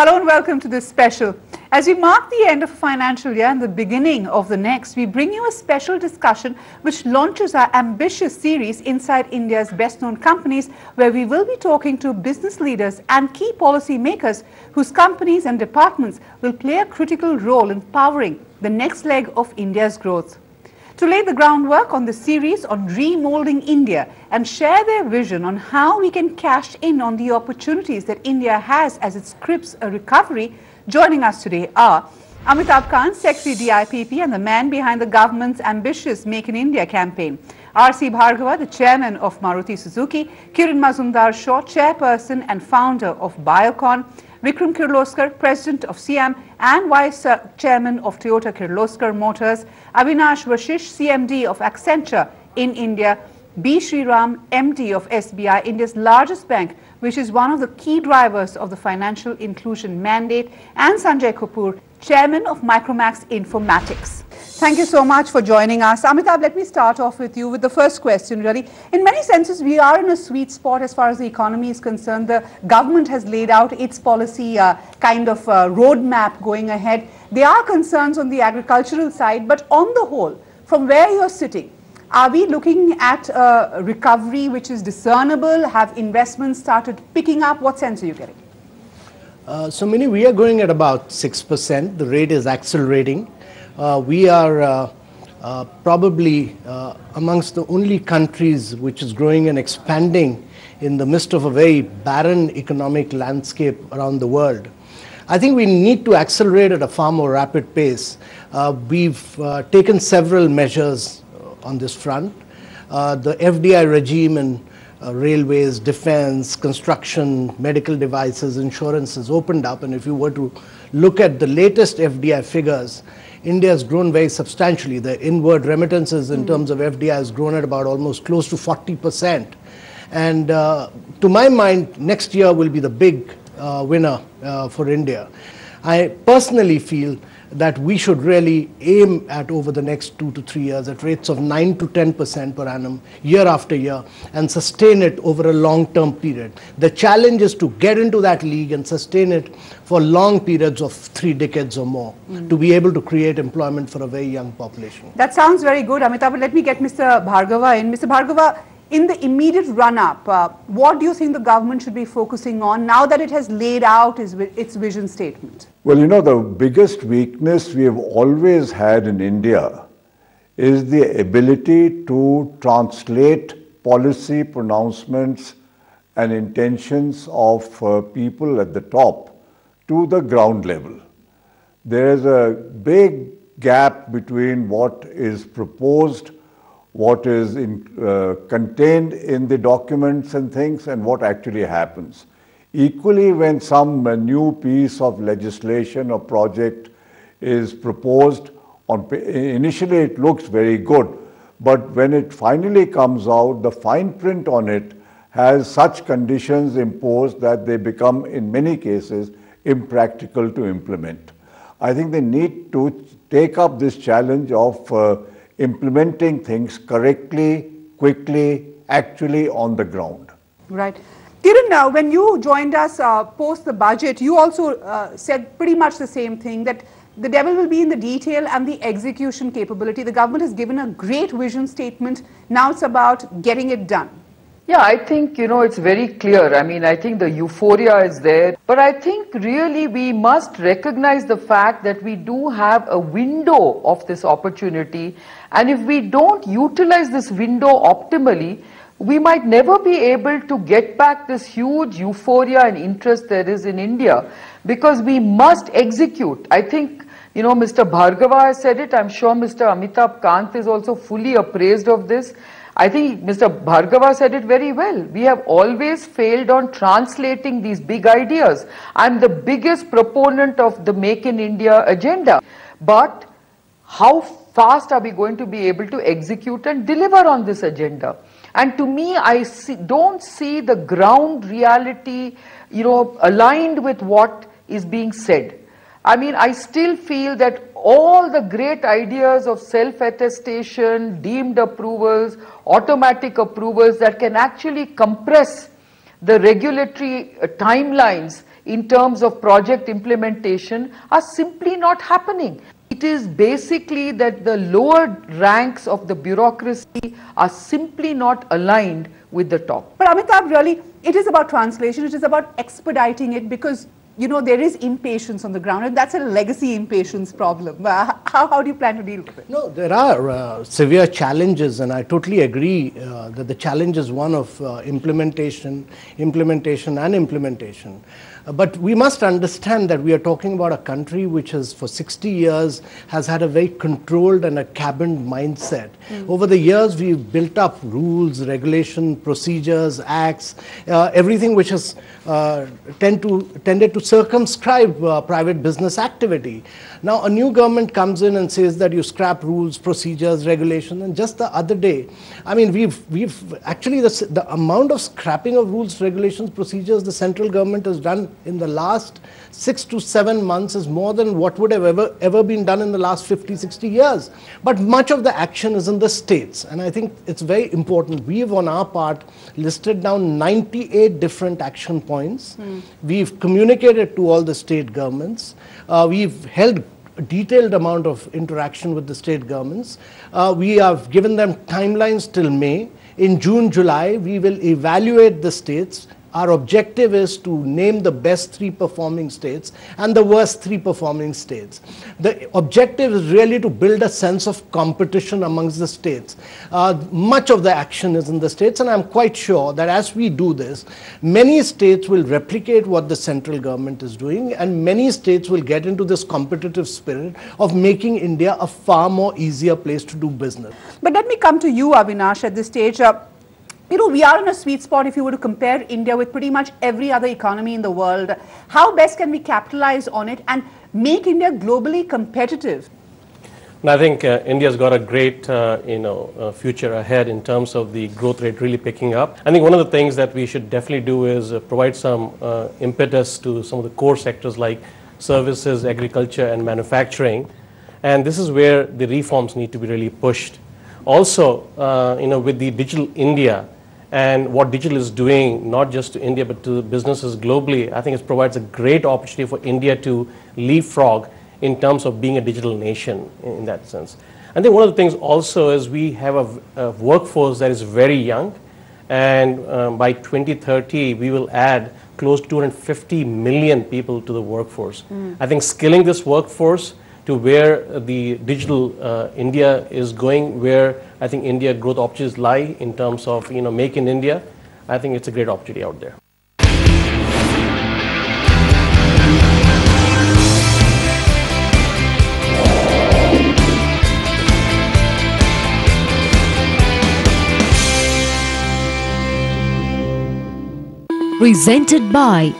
Hello and welcome to this special. As we mark the end of a financial year and the beginning of the next, we bring you a special discussion which launches our ambitious series Inside India's Best Known Companies, where we will be talking to business leaders and key policy makers whose companies and departments will play a critical role in powering the next leg of India's growth. To lay the groundwork on the series on Remoulding India and share their vision on how we can cash in on the opportunities that India has as it scripts a recovery, joining us today are Amitabh Kant, Secretary DIPP and the man behind the government's ambitious Make in India campaign, R.C. Bhargava, the chairman of Maruti Suzuki, Kiran Mazumdar Shaw, chairperson and founder of Biocon, Vikram Kirloskar, President of Siam and Vice Chairman of Toyota Kirloskar Motors, Avinash Vashish, CMD of Accenture in India, B. Sriram, MD of SBI, India's largest bank, which is one of the key drivers of the financial inclusion mandate, and Sanjay Kapoor, Chairman of Micromax Informatics. Thank you so much for joining us. Amitabh, let me start off with you with the first question, really. In many senses, we are in a sweet spot as far as the economy is concerned. The government has laid out its policy roadmap going ahead. There are concerns on the agricultural side, but on the whole, from where you're sitting, are we looking at a recovery which is discernible? Have investments started picking up? What sense are you getting? So, Mini, we are growing at about 6%. The rate is accelerating. We are probably amongst the only countries which is growing and expanding in the midst of a very barren economic landscape around the world. I think we need to accelerate at a far more rapid pace. We've taken several measures on this front. The FDI regime in railways, defense, construction, medical devices, insurance has opened up, and if you were to look at the latest FDI figures, India has grown very substantially. The inward remittances in terms of FDI has grown at about almost close to 40%. And to my mind, next year will be the big winner for India. I personally feel that we should really aim at, over the next 2 to 3 years, at rates of 9 to 10% per annum, year after year, and sustain it over a long-term period. The challenge is to get into that league and sustain it for long periods of 3 decades or more, to be able to create employment for a very young population. That sounds very good, Amitabh. But let me get Mr. Bhargava in. Mr. Bhargava, in the immediate run-up, what do you think the government should be focusing on now that it has laid out its vision statement? Well, you know, the biggest weakness we have always had in India is the ability to translate policy pronouncements and intentions of people at the top to the ground level. There is a big gap between what is proposed, what is contained in the documents and things, and what actually happens. Equally, when some new piece of legislation or project is proposed, initially it looks very good, but when it finally comes out, the fine print on it has such conditions imposed that they become, in many cases, impractical to implement. I think they need to take up this challenge of implementing things correctly, quickly, actually on the ground. Right. Kiran, when you joined us post the budget, you also said pretty much the same thing, that the devil will be in the detail and the execution capability. The government has given a great vision statement. Now it's about getting it done. Yeah, I think, it's very clear. I mean, I think the euphoria is there. But I think really we must recognize the fact that we do have a window of this opportunity. And if we don't utilize this window optimally, we might never be able to get back this huge euphoria and interest there is in India, because we must execute. I think, Mr. Bhargava has said it. I'm sure Mr. Amitabh Kant is also fully appraised of this. I think Mr. Bhargava said it very well. We have always failed on translating these big ideas. I'm the biggest proponent of the Make in India agenda. But how fast are we going to be able to execute and deliver on this agenda? And to me, I don't see the ground reality, aligned with what is being said. I mean, I still feel that all the great ideas of self-attestation, deemed approvals, automatic approvals that can actually compress the regulatory timelines in terms of project implementation are simply not happening. It is basically that the lower ranks of the bureaucracy are simply not aligned with the top. But Amitabh, really, it is about translation, it is about expediting it, because there is impatience on the ground, and that's a legacy impatience problem. How do you plan to deal with it? No, there are severe challenges, and I totally agree that the challenge is one of implementation. But we must understand that we are talking about a country which has for 60 years has had a very controlled and a cabined mindset. Over the years, we've built up rules, regulation, procedures, acts, everything which has tended to circumscribe private business activity. Now, a new government comes in and says that you scrap rules, procedures, regulation, and just the other day, I mean, we've actually the amount of scrapping of rules, regulations, procedures the central government has done in the last 6 to 7 months is more than what would have ever been done in the last 50, 60 years. But much of the action is in the states, and I think it's very important. We've on our part listed down 98 different action points. We've communicated to all the state governments. We've held a detailed amount of interaction with the state governments. We have given them timelines till May. In June, July, we will evaluate the states. Our objective is to name the best 3 performing states and the worst 3 performing states. The objective is really to build a sense of competition amongst the states. Much of the action is in the states, and I'm quite sure that as we do this, many states will replicate what the central government is doing, and many states will get into this competitive spirit of making India a far more easier place to do business. But let me come to you, Avinash, at this stage. We are in a sweet spot if you were to compare India with pretty much every other economy in the world. How best can we capitalize on it and make India globally competitive? And I think India's got a great future ahead in terms of the growth rate really picking up. I think one of the things that we should definitely do is provide some impetus to some of the core sectors like services, agriculture, and manufacturing. And this is where the reforms need to be really pushed. Also, with the Digital India, and what digital is doing, not just to India, but to businesses globally, I think it provides a great opportunity for India to leapfrog in terms of being a digital nation in that sense. I think one of the things also is we have a workforce that is very young, and by 2030, we will add close to 250 million people to the workforce. I think skilling this workforce to where the digital India is going, where I think India growth opportunities lie in terms of make in India, I think it's a great opportunity out there. Presented by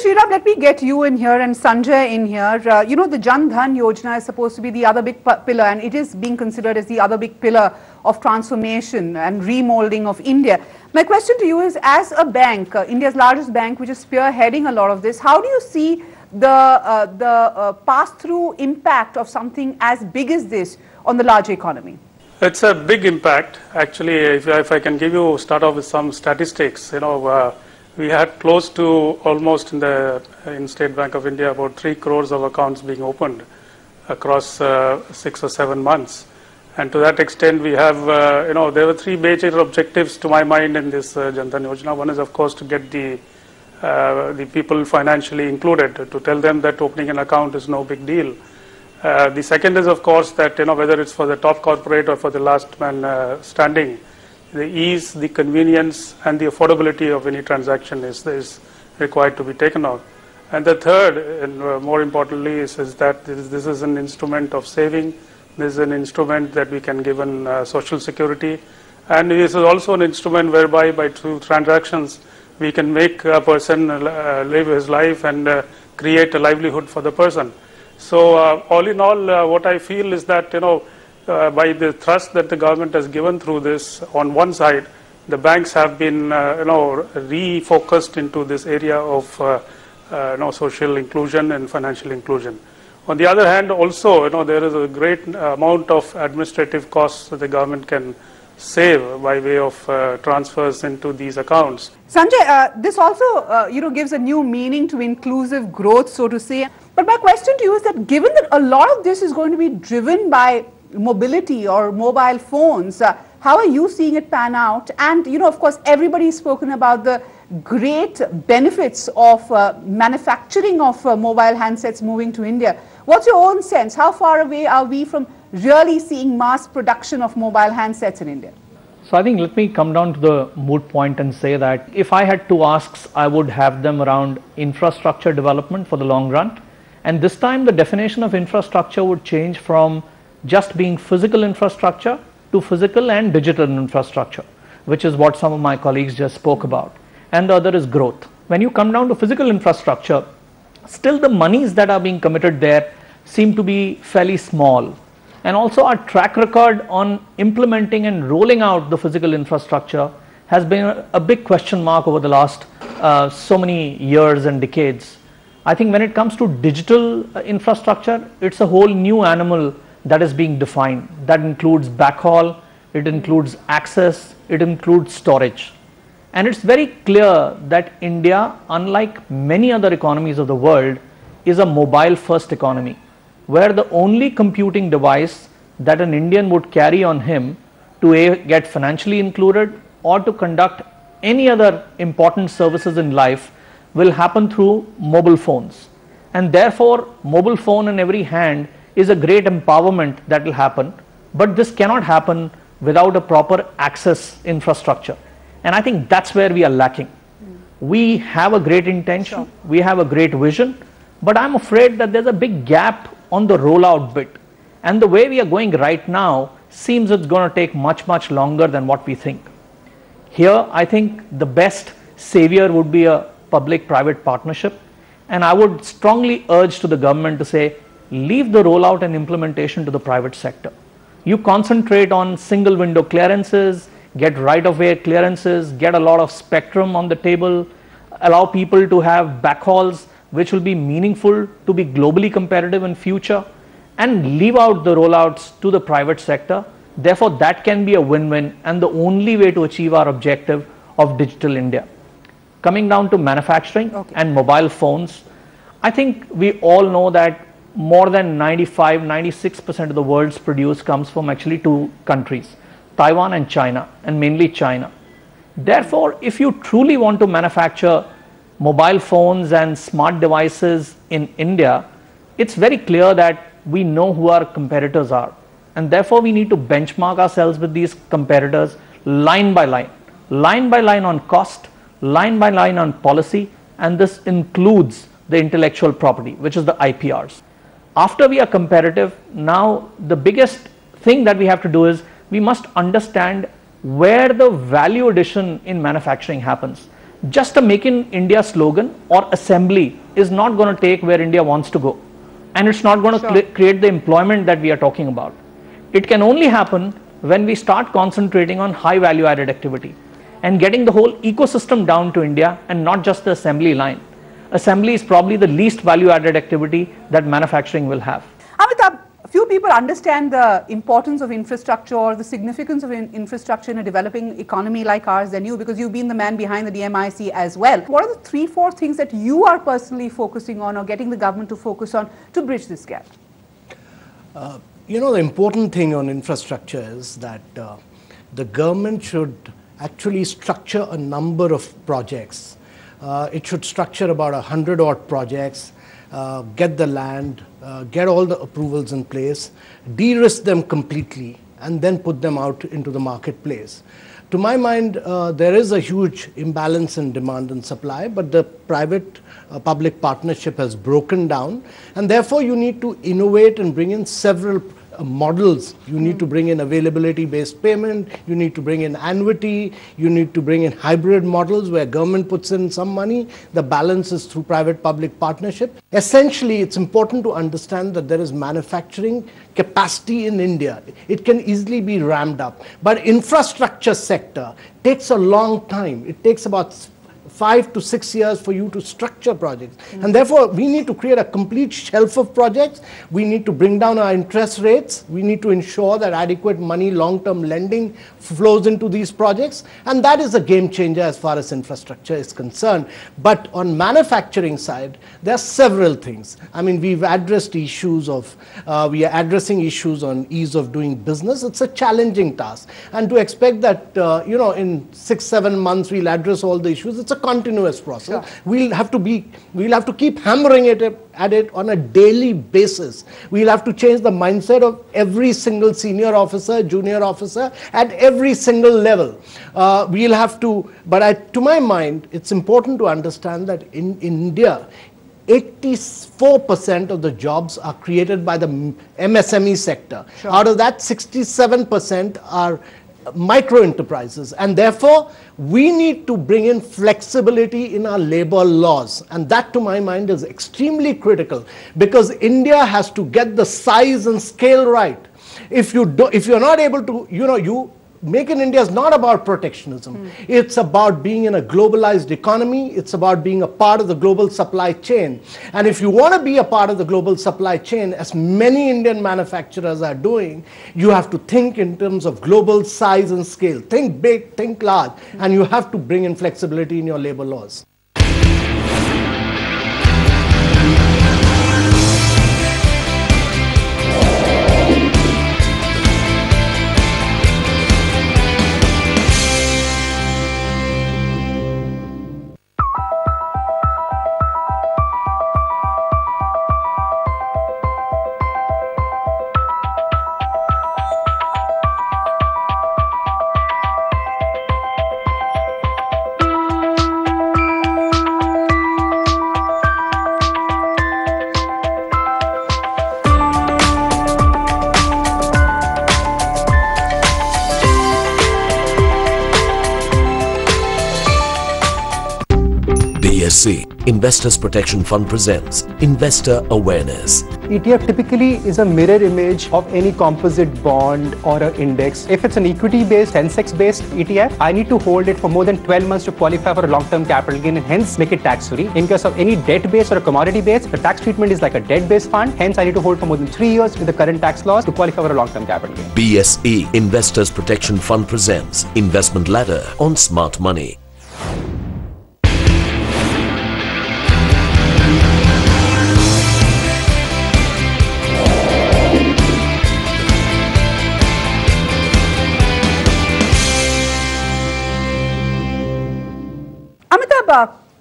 Sriram, let me get you in here and Sanjay in here. The Jan Dhan Yojana is supposed to be the other big pillar, and it is being considered as the other big pillar of transformation and remoulding of India. My question to you is, as a bank, India's largest bank, which is spearheading a lot of this, how do you see the pass-through impact of something as big as this on the larger economy? It's a big impact. Actually, if I can start off with some statistics, we had close to almost in State Bank of India about 3 crores of accounts being opened across 6 or 7 months. And to that extent, we have, there were 3 major objectives to my mind in this Jan Dhan Yojana. One is, of course, to get the people financially included, to tell them that opening an account is no big deal. The second is, of course, that, whether it's for the top corporate or for the last man standing, the ease, the convenience, and the affordability of any transaction is required to be taken off. And the third, and more importantly, is that this is an instrument of saving. This is an instrument that we can give in social security. And this is also an instrument whereby through transactions, we can make a person live his life and create a livelihood for the person. So all in all, what I feel is that, by the thrust that the government has given through this, on one side, the banks have been, refocused into this area of, social inclusion and financial inclusion. On the other hand, also, there is a great amount of administrative costs that the government can save by way of transfers into these accounts. Sanjay, this also gives a new meaning to inclusive growth, so to say. But my question to you is that given that a lot of this is going to be driven by mobility or mobile phones, how are you seeing it pan out? And, of course, everybody's spoken about the great benefits of manufacturing of mobile handsets moving to India. What's your own sense? How far away are we from really seeing mass production of mobile handsets in India? So I think let me come down to the moot point and say that if I had two asks, I would have them around infrastructure development for the long run. And this time the definition of infrastructure would change from just being physical infrastructure to physical and digital infrastructure, which is what some of my colleagues just spoke about. And the other is growth. When you come down to physical infrastructure, still the monies that are being committed there seem to be fairly small. And also our track record on implementing and rolling out the physical infrastructure has been a big question mark over the last so many years and decades. I think when it comes to digital infrastructure, it's a whole new animal that is being defined. That includes backhaul, it includes access, it includes storage. And it's very clear that India, unlike many other economies of the world, is a mobile first economy, where the only computing device that an Indian would carry on him to get financially included or to conduct any other important services in life will happen through mobile phones. And therefore, mobile phone in every hand is a great empowerment that will happen, but this cannot happen without a proper access infrastructure. And I think that's where we are lacking. We have a great intention, we have a great vision, but I'm afraid that there's a big gap on the rollout bit. And the way we are going right now seems it's going to take much, much longer than what we think. Here, I think the best savior would be a public-private partnership. And I would strongly urge to the government to say, leave the rollout and implementation to the private sector. You concentrate on single window clearances, get right-of-way clearances, get a lot of spectrum on the table, allow people to have backhauls which will be meaningful to be globally competitive in future, and leave out the rollouts to the private sector. Therefore, that can be a win-win and the only way to achieve our objective of digital India. Coming down to manufacturing and mobile phones, I think we all know that more than 95-96% of the world's produce comes from actually two countries, Taiwan and China, and mainly China. Therefore, if you truly want to manufacture mobile phones and smart devices in India, it's very clear that we know who our competitors are. And therefore, we need to benchmark ourselves with these competitors line by line on cost, line by line on policy, and this includes the intellectual property, which is the IPRs. After we are competitive, now the biggest thing that we have to do is we must understand where the value addition in manufacturing happens. Just a Make in India slogan or assembly is not going to take where India wants to go. And it's not going to create the employment that we are talking about. It can only happen when we start concentrating on high value added activity and getting the whole ecosystem down to India and not just the assembly line. Assembly is probably the least value added activity that manufacturing will have. Amitabh, few people understand the importance of infrastructure or the significance of infrastructure in a developing economy like ours than you, because you've been the man behind the DMIC as well. What are the 3-4 things that you are personally focusing on or getting the government to focus on to bridge this gap? The important thing on infrastructure is that the government should actually structure a number of projects. It should structure about 100 odd projects, get the land, get all the approvals in place, de-risk them completely, and then put them out into the marketplace. To my mind, there is a huge imbalance in demand and supply, but the private-public partnership has broken down, and therefore you need to innovate and bring in several models. You need to bring in availability-based payment, you need to bring in annuity, you need to bring in hybrid models where government puts in some money, the balance is through private-public partnership. Essentially, it's important to understand that there is manufacturing capacity in India. It can easily be ramped up, but infrastructure sector takes a long time. It takes about 5 to 6 years for you to structure projects. And therefore, we need to create a complete shelf of projects. We need to bring down our interest rates. We need to ensure that adequate money, long-term lending flows into these projects. And that is a game changer as far as infrastructure is concerned. But on manufacturing side, there are several things. I mean, we've addressed issues of, we are addressing issues on ease of doing business. It's a challenging task. And to expect that, in 6-7 months, we'll address all the issues, it's a continuous process. Sure. We'll have to keep hammering at it on a daily basis. We'll have to change the mindset of every single senior officer, junior officer, at every single level. We'll have to, but to my mind, it's important to understand that in India, 84% of the jobs are created by the MSME sector. Sure. Out of that, 67% are micro enterprises, and therefore we need to bring in flexibility in our labor laws, and that to my mind is extremely critical, because India has to get the size and scale right. If you're not able to, Make in India is not about protectionism. It's about being in a globalized economy. It's about being a part of the global supply chain. And if you want to be a part of the global supply chain, as many Indian manufacturers are doing, you have to think in terms of global size and scale. Think big, think large, and you have to bring in flexibility in your labor laws. BSC Investors Protection Fund presents Investor Awareness. ETF typically is a mirror image of any composite bond or an index. If it's an equity-based, Sensex-based ETF, I need to hold it for more than 12 months to qualify for a long-term capital gain and hence make it tax-free. In case of any debt-based or a commodity-based, the tax treatment is like a debt-based fund. Hence, I need to hold for more than 3 years with the current tax laws to qualify for a long-term capital gain. BSE Investors Protection Fund presents Investment Ladder on Smart Money.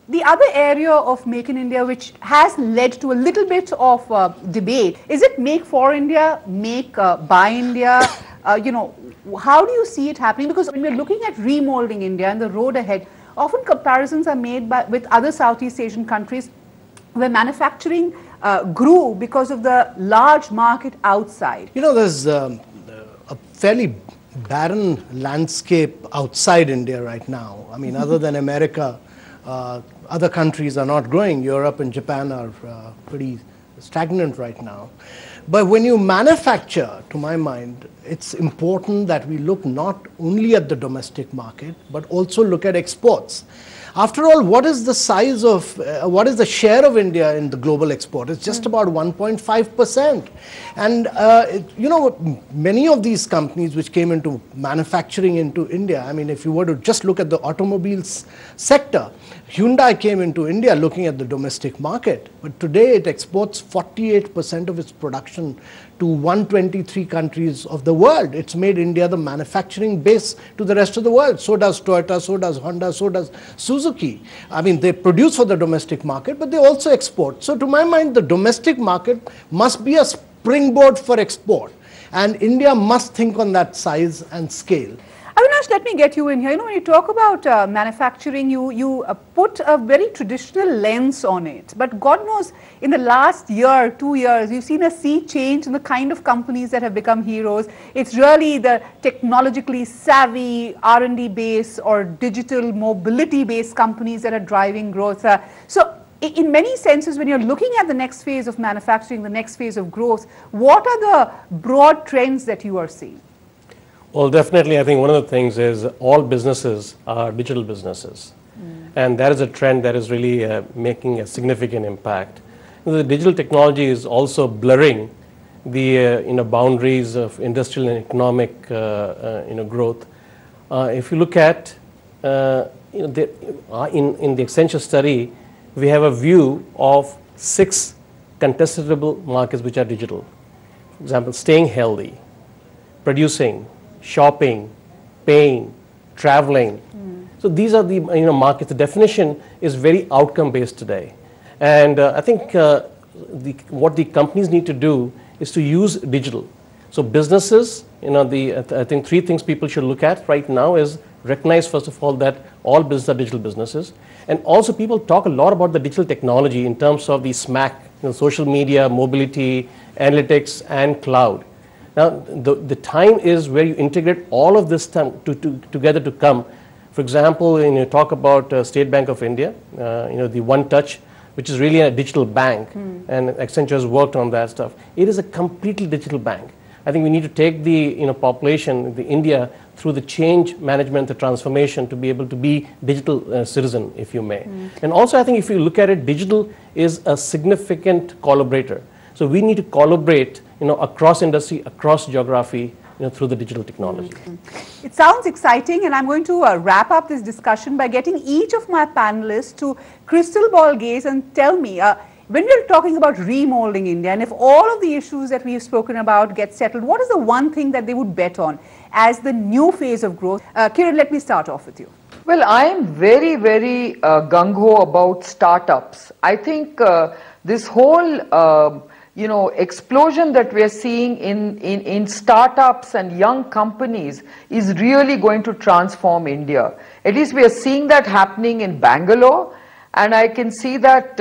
The other area of Make in India which has led to a little bit of debate, is it Make for India, Make by India? How do you see it happening? Because when we're looking at remoulding India and the road ahead, often comparisons are made with other Southeast Asian countries where manufacturing grew because of the large market outside. There's a fairly barren landscape outside India right now. I mean, other than America, other countries are not growing. Europe and Japan are pretty stagnant right now. But when you manufacture, to my mind, it's important that we look not only at the domestic market, but also look at exports. After all, what is the size of, what is the share of India in the global export? It's just about 1.5%. And, many of these companies which came into manufacturing into India, I mean, if you were to just look at the automobiles sector, Hyundai came into India looking at the domestic market, but today it exports 48% of its production to 123 countries of the world. It's made India the manufacturing base to the rest of the world. So does Toyota, so does Honda, so does Suzuki. I mean, they produce for the domestic market, but they also export. So to my mind, the domestic market must be a springboard for export. And India must think on that size and scale. Avinash, let me get you in here. When you talk about manufacturing, you put a very traditional lens on it. But God knows, in the last year, 2 years, you've seen a sea change in the kind of companies that have become heroes. It's really the technologically savvy, R&D based or digital mobility based companies that are driving growth. So in many senses, when you're looking at the next phase of manufacturing, the next phase of growth, what are the broad trends that you are seeing? Well, definitely, I think one of the things is all businesses are digital businesses. and that is a trend that is really making a significant impact. The digital technology is also blurring the boundaries of industrial and economic growth. If you look at in the Accenture study, we have a view of 6 contestable markets which are digital. For example, staying healthy, producing, shopping, paying, traveling. So these are the markets. The definition is very outcome based today, and I think what the companies need to do is to use digital. So businesses, I think 3 things people should look at right now is recognize first of all that all businesses are digital businesses, and also people talk a lot about the digital technology in terms of the SMAC, social media, mobility, analytics, and cloud. Now the time is where you integrate all of this together to come. For example, when you talk about State Bank of India, the One Touch, which is really a digital bank, and Accenture has worked on that stuff. It is a completely digital bank. I think we need to take the population, the India, through the change management, the transformation to be able to be digital citizen, if you may. And also, I think if you look at it, digital is a significant collaborator. So we need to collaborate, across industry, across geography, through the digital technology. It sounds exciting, and I'm going to wrap up this discussion by getting each of my panelists to crystal ball gaze and tell me, when we're talking about remoulding India, and if all of the issues that we've spoken about get settled, what is the one thing that they would bet on as the new phase of growth? Kiran, let me start off with you. Well, I am very, very gung-ho about startups. I think this whole explosion that we are seeing in startups and young companies is really going to transform India. At least we are seeing that happening in Bangalore, and I can see that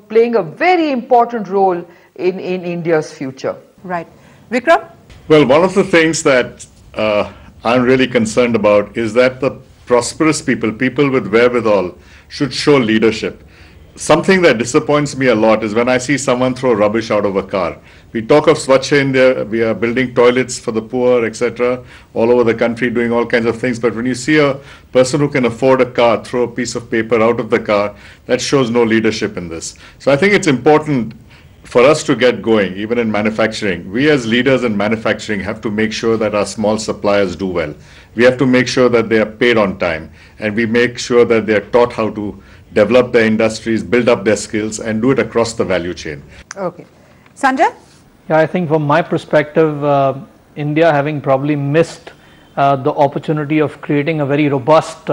playing a very important role in India's future. Right. Vikram? Well, one of the things that I'm really concerned about is that the prosperous people with wherewithal, should show leadership. Something that disappoints me a lot is when I see someone throw rubbish out of a car. We talk of Swachh India, we are building toilets for the poor, etc., all over the country, doing all kinds of things. But when you see a person who can afford a car throw a piece of paper out of the car, that shows no leadership in this. So I think it's important for us to get going, even in manufacturing. We as leaders in manufacturing have to make sure that our small suppliers do well. We have to make sure that they are paid on time, and we make sure that they are taught how to develop their industries, build up their skills, and do it across the value chain. Okay. Sanjay? Yeah, I think from my perspective, India having probably missed the opportunity of creating a very robust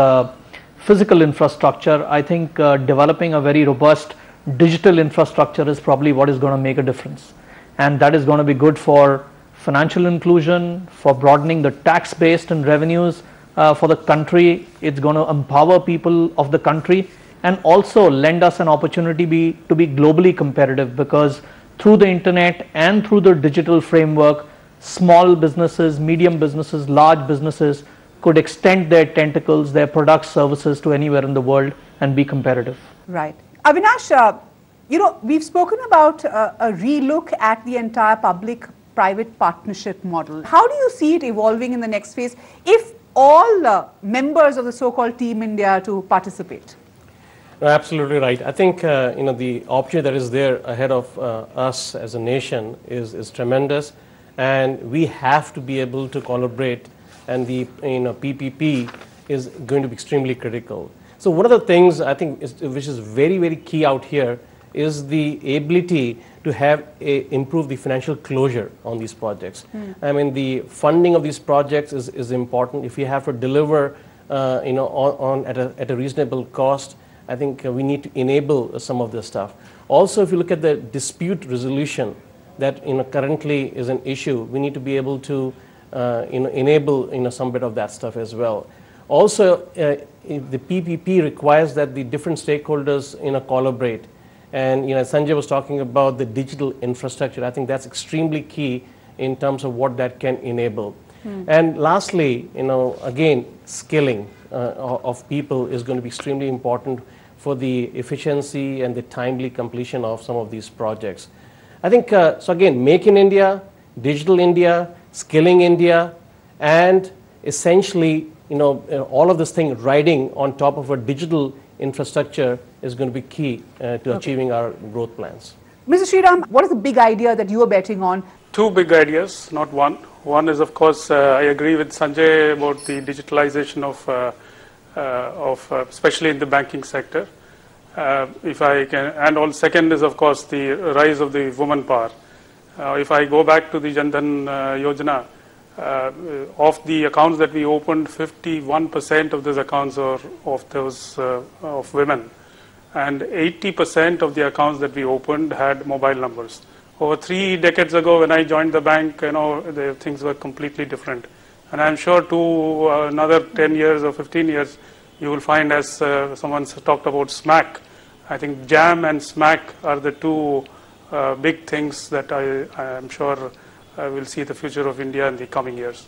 physical infrastructure, I think developing a very robust digital infrastructure is probably what is going to make a difference. And that is going to be good for financial inclusion, for broadening the tax base and revenues for the country. It's going to empower people of the country, and also lend us an opportunity to be globally competitive, because through the internet and through the digital framework, small businesses, medium businesses, large businesses could extend their tentacles, their products, services to anywhere in the world and be competitive. Right. Avinash, we've spoken about a relook at the entire public-private partnership model. How do you see it evolving in the next phase if all members of the so-called Team India to participate? No, absolutely right. I think the opportunity that is there ahead of us as a nation is tremendous, and we have to be able to collaborate. And the PPP is going to be extremely critical. So one of the things I think which is very, very key out here is the ability to have improve the financial closure on these projects. I mean, the funding of these projects is important. If you have to deliver at a reasonable cost, I think we need to enable some of this stuff. Also, if you look at the dispute resolution that currently is an issue, we need to be able to enable some bit of that stuff as well. Also, the PPP requires that the different stakeholders collaborate. And Sanjay was talking about the digital infrastructure. I think that's extremely key in terms of what that can enable. And lastly, again, skilling of people is going to be extremely important for the efficiency and the timely completion of some of these projects. I think, so again, Make in India, Digital India, Skilling India, and essentially, all of this thing riding on top of a digital infrastructure is going to be key to achieving our growth plans. Mr. Sriram, what is the big idea that you are betting on? Two big ideas, not one. One is, of course, I agree with Sanjay about the digitalization of especially in the banking sector. If I can, and all second is, of course, the rise of the woman power. If I go back to the Jan Dhan Yojana, of the accounts that we opened, 51% of those accounts are of women, and 80% of the accounts that we opened had mobile numbers. Over 3 decades ago, when I joined the bank, the things were completely different. And I'm sure to another 10 years or 15 years, you will find, as someone talked about SMAC, I think JAM and SMAC are the two big things that I am sure will see the future of India in the coming years.